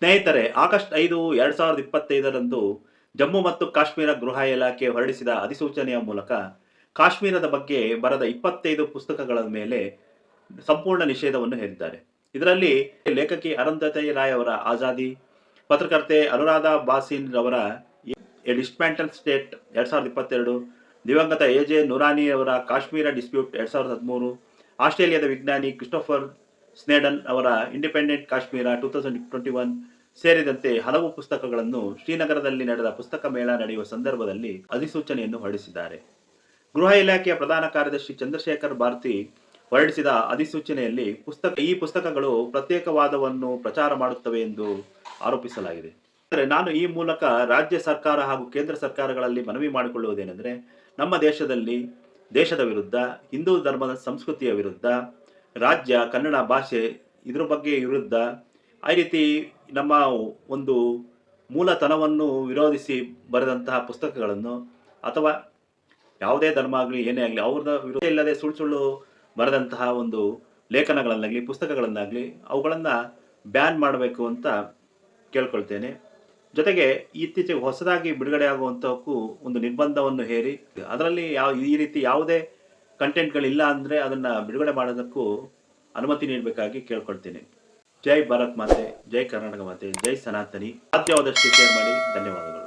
ಸ್ನೇಹಿತರೆ, ಆಗಸ್ಟ್ 5, 2025ರಂದು ಜಮ್ಮು ಮತ್ತು ಕಾಶ್ಮೀರ ಗೃಹ ಇಲಾಖೆ ಹೊರಡಿಸಿದ ಅಧಿಸೂಚನೆಯ ಮೂಲಕ ಕಾಶ್ಮೀರದ ಬಗ್ಗೆ ಬರೆದ 25 ಪುಸ್ತಕಗಳ ಮೇಲೆ ಸಂಪೂರ್ಣ ನಿಷೇಧವನ್ನು ಹೇರಿದ್ದಾರೆ. ಇದರಲ್ಲಿ ಲೇಖಕಿ ಅರುಂಧತಿ ರಾಯ್ ಅವರ ಆಜಾದಿ, ಪತ್ರಕರ್ತೆ ಅನುರಾಧಾ ಬಾಸಿನ್ ರವರ ಎ ಡಿಸ್ಮ್ಯಾಂಟಲ್ ಸ್ಟೇಟ್ 2022, ದಿವಂಗತ ಎಜೆ ನುರಾನಿ ಅವರ ಕಾಶ್ಮೀರ ಡಿಸ್ಪ್ಯೂಟ್ 2013, ಆಸ್ಟ್ರೇಲಿಯಾದ ವಿಜ್ಞಾನಿ ಕ್ರಿಸ್ಟೋಫರ್ ಸ್ನೇಡನ್ ಅವರ ಇಂಡಿಪೆಂಡೆಂಟ್ ಕಾಶ್ಮೀರ 2021 ಸೇರಿದಂತೆ ಹಲವು ಪುಸ್ತಕಗಳನ್ನು ಶ್ರೀನಗರದಲ್ಲಿ ನಡೆದ ಪುಸ್ತಕ ಮೇಳ ನಡೆಯುವ ಸಂದರ್ಭದಲ್ಲಿ ಅಧಿಸೂಚನೆಯನ್ನು ಹೊರಡಿಸಿದ್ದಾರೆ. ಗೃಹ ಇಲಾಖೆಯ ಪ್ರಧಾನ ಕಾರ್ಯದರ್ಶಿ ಚಂದ್ರಶೇಖರ್ ಭಾರತಿ ಹೊರಡಿಸಿದ ಅಧಿಸೂಚನೆಯಲ್ಲಿ ಈ ಪುಸ್ತಕಗಳು ಪ್ರತ್ಯೇಕವಾದವನ್ನು ಪ್ರಚಾರ ಮಾಡುತ್ತವೆ ಎಂದು ಆರೋಪಿಸಲಾಗಿದೆ. ಆದರೆ ನಾನು ಈ ಮೂಲಕ ರಾಜ್ಯ ಸರ್ಕಾರ ಹಾಗೂ ಕೇಂದ್ರ ಸರ್ಕಾರಗಳಲ್ಲಿ ಮನವಿ ಮಾಡಿಕೊಳ್ಳುವುದೇನೆಂದರೆ, ನಮ್ಮ ದೇಶದ ವಿರುದ್ಧ, ಹಿಂದೂ ಧರ್ಮದ ಸಂಸ್ಕೃತಿಯ ವಿರುದ್ಧ, ರಾಜ್ಯ ಕನ್ನಡ ಭಾಷೆ ಇದ್ರ ಬಗ್ಗೆ ವಿರುದ್ಧ, ಆ ರೀತಿ ನಮ್ಮ ಒಂದು ಮೂಲತನವನ್ನು ವಿರೋಧಿಸಿ ಬರೆದಂತಹ ಪುಸ್ತಕಗಳನ್ನು ಅಥವಾ ಯಾವುದೇ ಧರ್ಮ ಆಗಲಿ ಏನೇ ಆಗಲಿ ಅವ್ರದ ವಿರೋಧ ಇಲ್ಲದೆ ಸುಳ್ಳು ಬರೆದಂತಹ ಒಂದು ಲೇಖನಗಳನ್ನಾಗಲಿ ಪುಸ್ತಕಗಳನ್ನಾಗಲಿ ಅವುಗಳನ್ನು ಬ್ಯಾನ್ ಮಾಡಬೇಕು ಅಂತ ಕೇಳ್ಕೊಳ್ತೇನೆ. ಜೊತೆಗೆ ಇತ್ತೀಚೆಗೆ ಹೊಸದಾಗಿ ಬಿಡುಗಡೆ ಆಗುವಂಥವಕ್ಕೂ ಒಂದು ನಿರ್ಬಂಧವನ್ನು ಹೇರಿ ಅದರಲ್ಲಿ ಈ ರೀತಿ ಯಾವುದೇ ಕಂಟೆಂಟ್ಗಳಿಲ್ಲ ಅಂದರೆ ಅದನ್ನು ಬಿಡುಗಡೆ ಮಾಡೋದಕ್ಕೂ ಅನುಮತಿ ನೀಡಬೇಕಾಗಿ ಕೇಳ್ಕೊಳ್ತೀನಿ. ಜೈ ಭಾರತ್ ಮಾತೆ, ಜೈ ಕರ್ನಾಟಕ ಮಾತೆ, ಜೈ ಸನಾತನಿ. ಸಾಧ್ಯವಾದಷ್ಟು ಶೇರ್ ಮಾಡಿ. ಧನ್ಯವಾದಗಳು.